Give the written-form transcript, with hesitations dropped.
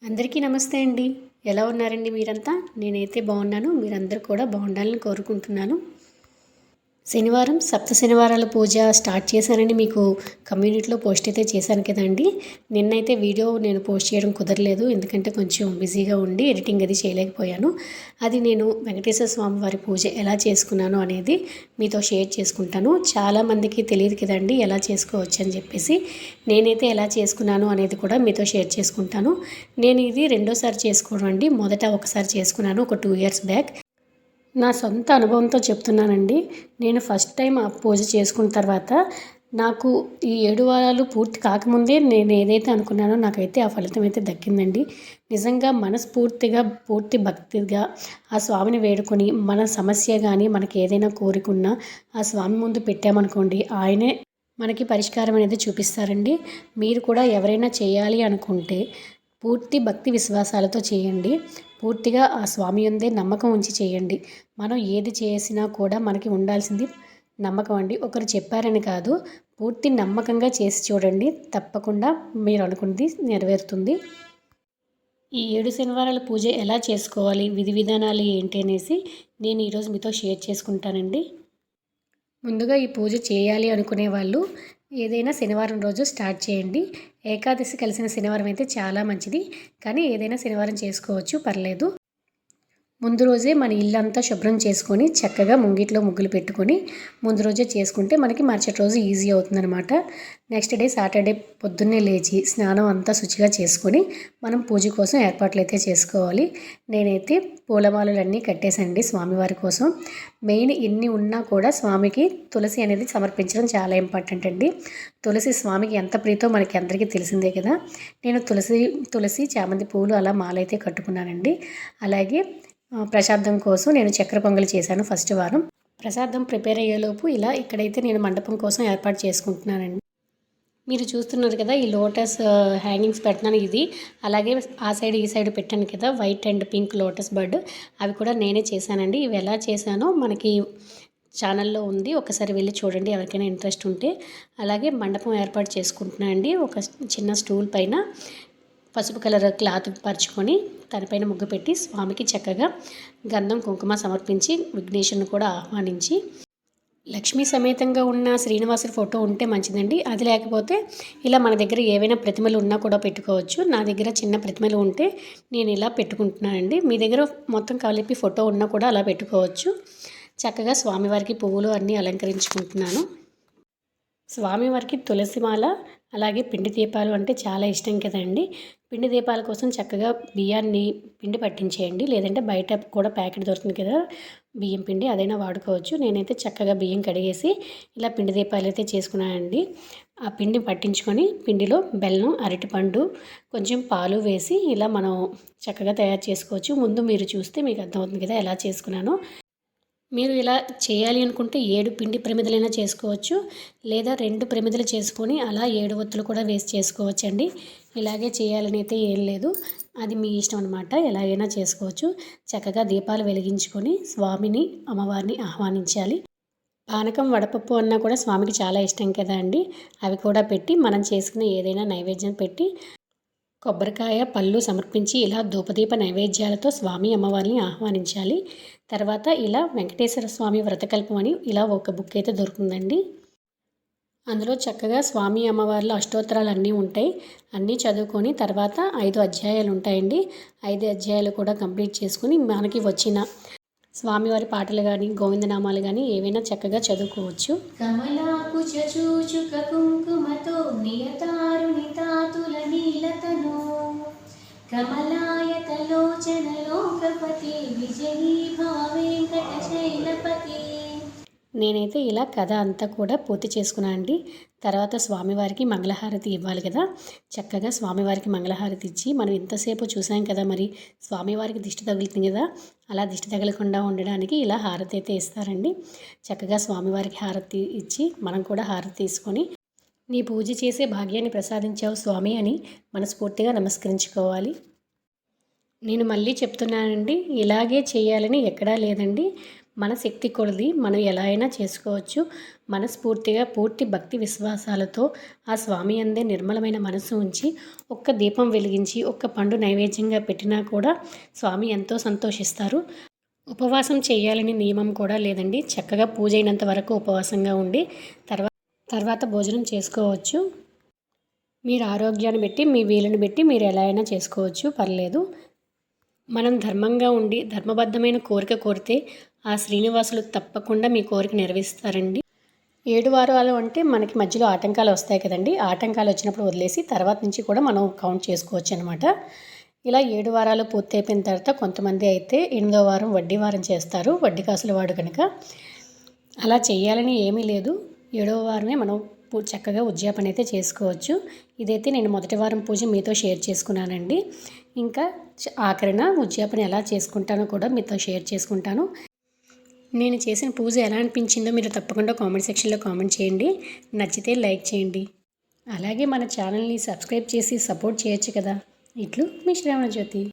అందరికీ నమస్తే అండి. ఎలా ఉన్నారండి మీరంతా? నేనైతే బాగున్నాను. మీరందరూ కూడా బాగుండాలని కోరుకుంటున్నాను. శనివారం సప్త శనివారాల పూజ స్టార్ట్ చేశానండి. మీకు కమ్యూనిటీలో పోస్ట్ అయితే చేశాను కదండి. నిన్నైతే వీడియో నేను పోస్ట్ చేయడం కుదరలేదు. ఎందుకంటే కొంచెం బిజీగా ఉండి ఎడిటింగ్ అది చేయలేకపోయాను. అది నేను వెంకటేశ్వర స్వామి వారి పూజ ఎలా చేసుకున్నాను అనేది మీతో షేర్ చేసుకుంటాను. చాలామందికి తెలియదు కదండి ఎలా చేసుకోవచ్చు అని చెప్పేసి. నేనైతే ఎలా చేసుకున్నాను అనేది కూడా మీతో షేర్ చేసుకుంటాను. నేను ఇది రెండోసారి చేసుకోవడం అండి. మొదట ఒకసారి చేసుకున్నాను ఒక 2 ఇయర్స్ బ్యాక్. నా సొంత అనుభవంతో చెప్తున్నానండి. నేను ఫస్ట్ టైం ఆ పూజ చేసుకున్న తర్వాత నాకు ఈ 7 వారాలు పూర్తి కాకముందే నేను ఏదైతే అనుకున్నానో నాకైతే ఆ ఫలితం అయితే దక్కిందండి. నిజంగా మనస్ఫూర్తిగా పూర్తి భక్తిగా ఆ స్వామిని వేడుకొని మన సమస్య కానీ మనకి ఏదైనా కోరిక ఉన్నా ఆ స్వామి ముందు పెట్టామనుకోండి, ఆయనే మనకి పరిష్కారం అనేది చూపిస్తారండి. మీరు కూడా ఎవరైనా చేయాలి అనుకుంటే పూర్తి భక్తి విశ్వాసాలతో చేయండి. పూర్తిగా ఆ స్వామి యందే నమ్మకం ఉంచి చేయండి. మనం ఏది చేసినా కూడా మనకి ఉండాల్సింది నమ్మకం అండి. ఒకరు చెప్పారని కాదు, పూర్తి నమ్మకంగా చేసి చూడండి. తప్పకుండా మీరు అనుకున్నది నెరవేరుతుంది. ఈ 7 శనివారాల పూజ ఎలా చేసుకోవాలి, విధి విధానాలు ఏంటి అనేసి నేను ఈరోజు మీతో షేర్ చేసుకుంటానండి. ముందుగా ఈ పూజ చేయాలి అనుకునే వాళ్ళు ఏదైనా శనివారం రోజు స్టార్ట్ చేయండి. ఏకాదశి కలిసిన శనివారం అయితే చాలా మంచిది. కానీ ఏదైనా శనివారం చేసుకోవచ్చు, పర్లేదు. ముందు రోజే మన ఇల్లంతా శుభ్రం చేసుకొని చక్కగా ముంగిట్లో ముగ్గులు పెట్టుకొని ముందు రోజే చేసుకుంటే మనకి మరుసటి రోజు ఈజీ అవుతుందన్నమాట. నెక్స్ట్ డే సాటర్డే పొద్దున్నే లేచి స్నానం అంతా శుచిగా చేసుకొని మనం పూజ కోసం ఏర్పాట్లు అయితే చేసుకోవాలి. నేనైతే పూలమాలలన్నీ కట్టేసండి స్వామివారి కోసం. మెయిన్ ఎన్ని ఉన్నా కూడా స్వామికి తులసి అనేది సమర్పించడం చాలా ఇంపార్టెంట్ అండి. తులసి స్వామికి ఎంత ప్రీతో మనకి అందరికీ తెలిసిందే కదా. నేను తులసి చామంతి పూలు అలా మాలైతే కట్టుకున్నానండి. అలాగే ప్రసాదం కోసం నేను చక్కెర పొంగలి చేశాను ఫస్ట్ వారం. ప్రసాదం ప్రిపేర్ అయ్యేలోపు ఇలా ఇక్కడైతే నేను మండపం కోసం ఏర్పాటు చేసుకుంటున్నానండి. మీరు చూస్తున్నారు కదా, ఈ లోటస్ హ్యాంగింగ్స్ పెడుతున్నాను. ఇది అలాగే ఆ సైడ్ ఈ సైడ్ పెట్టాను కదా, white and pink lotus bird, అవి కూడా నేనే చేశానండి. ఇవి ఎలా చేశానో మనకి ఛానల్లో ఉంది, ఒకసారి వెళ్ళి చూడండి ఎవరికైనా ఇంట్రెస్ట్ ఉంటే. అలాగే మండపం ఏర్పాటు చేసుకుంటున్నాను అండి. ఒక చిన్న స్టూల్ పైన పసుపు కలర్ క్లాత్ పరుచుకొని దానిపైన ముగ్గు పెట్టి స్వామికి చక్కగా గంధం కుంకుమ సమర్పించి విఘ్నేశ్వరుని కూడా ఆహ్వానించి, లక్ష్మీ సమేతంగా ఉన్న శ్రీనివాసుడి ఫోటో ఉంటే మంచిదండి. అది లేకపోతే ఇలా మన దగ్గర ఏవైనా ప్రతిమలు ఉన్నా కూడా పెట్టుకోవచ్చు. నా దగ్గర చిన్న ప్రతిమలు ఉంటే నేను ఇలా పెట్టుకుంటున్నానండి. మీ దగ్గర మొత్తం కలిపి ఫోటో ఉన్నా కూడా అలా పెట్టుకోవచ్చు. చక్కగా స్వామివారికి పువ్వులు అన్నీ అలంకరించుకుంటున్నాను. స్వామివారికి తులసిమాల అలాగే పిండి దీపాలు అంటే చాలా ఇష్టం కదండి. పిండి దీపాల కోసం చక్కగా బియ్యాన్ని పిండి పట్టించేయండి. లేదంటే బయట కూడా ప్యాకెట్ దొరుకుతుంది కదా బియ్యం పిండి, అదైనా వాడుకోవచ్చు. నేనైతే చక్కగా బియ్యం కడిగేసి ఇలా పిండి దీపాలు అయితే చేసుకున్నానండి. ఆ పిండి పట్టించుకొని పిండిలో బెల్లం, అరటిపండు, కొంచెం పాలు వేసి ఇలా మనం చక్కగా తయారు చేసుకోవచ్చు. ముందు మీరు చూస్తే మీకు అర్థమవుతుంది కదా ఎలా చేసుకున్నానో. మీరు ఇలా చేయాలి అనుకుంటే 7 పిండి ప్రమిదలైనా చేసుకోవచ్చు. లేదా 2 ప్రమిదలు చేసుకొని అలా 7 ఒత్తులు కూడా వేసి చేసుకోవచ్చండి. ఇలాగే చేయాలని అయితే ఏం లేదు, అది మీ ఇష్టం అనమాట. ఎలాగైనా చేసుకోవచ్చు. చక్కగా దీపాలు వెలిగించుకొని స్వామిని అమ్మవారిని ఆహ్వానించాలి. పానకం, వడపప్పు అన్నా కూడా స్వామికి చాలా ఇష్టం కదా అండి. అవి కూడా పెట్టి మనం చేసుకునే ఏదైనా నైవేద్యం పెట్టి కొబ్బరికాయ, పళ్ళు సమర్పించి ఇలా ధూపదీప నైవేద్యాలతో స్వామి అమ్మవారిని ఆహ్వానించాలి. తర్వాత ఇలా వెంకటేశ్వర స్వామి వ్రతకల్పం అని ఇలా ఒక బుక్ అయితే దొరుకుతుందండి. అందులో చక్కగా స్వామి అమ్మవార్ల అష్టోత్తరాలు అన్నీ ఉంటాయి. అన్నీ చదువుకొని తర్వాత 5 అధ్యాయాలు ఉంటాయండి. 5 అధ్యాయాలు కూడా కంప్లీట్ చేసుకుని మనకి వచ్చిన స్వామివారి పాటలు కానీ గోవిందనామాలు కానీ ఏవైనా చక్కగా చదువుకోవచ్చు. కమలాకు చూచుక కుంకుమతో నియతారుణితాతుల నీలతను కమలాయతలోచన లోకపతి విజయీ భవ వెంకట శైలపతి. నేనైతే ఇలా కథ అంతా కూడా పూర్తి చేసుకున్నాను అండి. తర్వాత స్వామివారికి మంగళహారతి ఇవ్వాలి కదా. చక్కగా స్వామివారికి మంగళహారతి ఇచ్చి మనం ఎంతసేపు చూసాం కదా, మరి స్వామివారికి దిష్టి తగులుతుంది కదా, అలా దిష్టి తగలకుండా ఉండడానికి ఇలా హారతి అయితే ఇస్తారండి. చక్కగా స్వామివారికి హారతి ఇచ్చి మనం కూడా హారతి తీసుకొని నీ పూజ చేసే భాగ్యాన్ని ప్రసాదించావు స్వామి అని మనస్ఫూర్తిగా నమస్కరించుకోవాలి. నేను మళ్ళీ చెప్తున్నానండి, ఇలాగే చేయాలని ఎక్కడా లేదండి. మన శక్తి కొలది మనం ఎలా అయినా చేసుకోవచ్చు. మనస్ఫూర్తిగా పూర్తి భక్తి విశ్వాసాలతో ఆ స్వామి అందే నిర్మలమైన మనసు ఉంచి ఒక్క దీపం వెలిగించి ఒక్క పండు నైవేద్యంగా పెట్టినా కూడా స్వామి ఎంతో సంతోషిస్తారు. ఉపవాసం చేయాలని నియమం కూడా లేదండి. చక్కగా పూజ అయినంత వరకు ఉపవాసంగా ఉండి తర్వాత భోజనం చేసుకోవచ్చు. మీరు ఆరోగ్యాన్ని బట్టి మీ వీలుని బట్టి మీరు ఎలా అయినా చేసుకోవచ్చు, పర్లేదు. మనం ధర్మంగా ఉండి ధర్మబద్ధమైన కోరిక కోరితే ఆ శ్రీనివాసులు తప్పకుండా మీ కోరిక నెరవేరుస్తారండి. 7 వారాలు అంటే మనకి మధ్యలో ఆటంకాలు వస్తాయి కదండి. ఆటంకాలు వచ్చినప్పుడు వదిలేసి తర్వాత నుంచి కూడా మనం కౌంట్ చేసుకోవచ్చు అనమాట. ఇలా 7 వారాలు పూర్తి అయిపోయిన తర్వాత కొంతమంది అయితే 8వ వారం వడ్డీ వారం చేస్తారు, వడ్డీ కాసుల వాడు కనుక. అలా చేయాలని ఏమీ లేదు. 7వ వారమే మనం చక్కగా ఉద్యాపన అయితే చేసుకోవచ్చు. ఇదైతే నేను మొదటి వారం పూజ మీతో షేర్ చేసుకున్నానండి. ఇంకా ఆఖరిన ఉద్యాపన ఎలా చేసుకుంటానో కూడా మీతో షేర్ చేసుకుంటాను. నేను చేసిన పూజ ఎలా అనిపించిందో మీరు తప్పకుండా కామెంట్ సెక్షన్లో కామెంట్ చేయండి. నచ్చితే లైక్ చేయండి. అలాగే మన ఛానల్ని సబ్స్క్రైబ్ చేసి సపోర్ట్ చేయొచ్చు కదా. ఇట్లు మీ శ్రావణ జ్యోతి.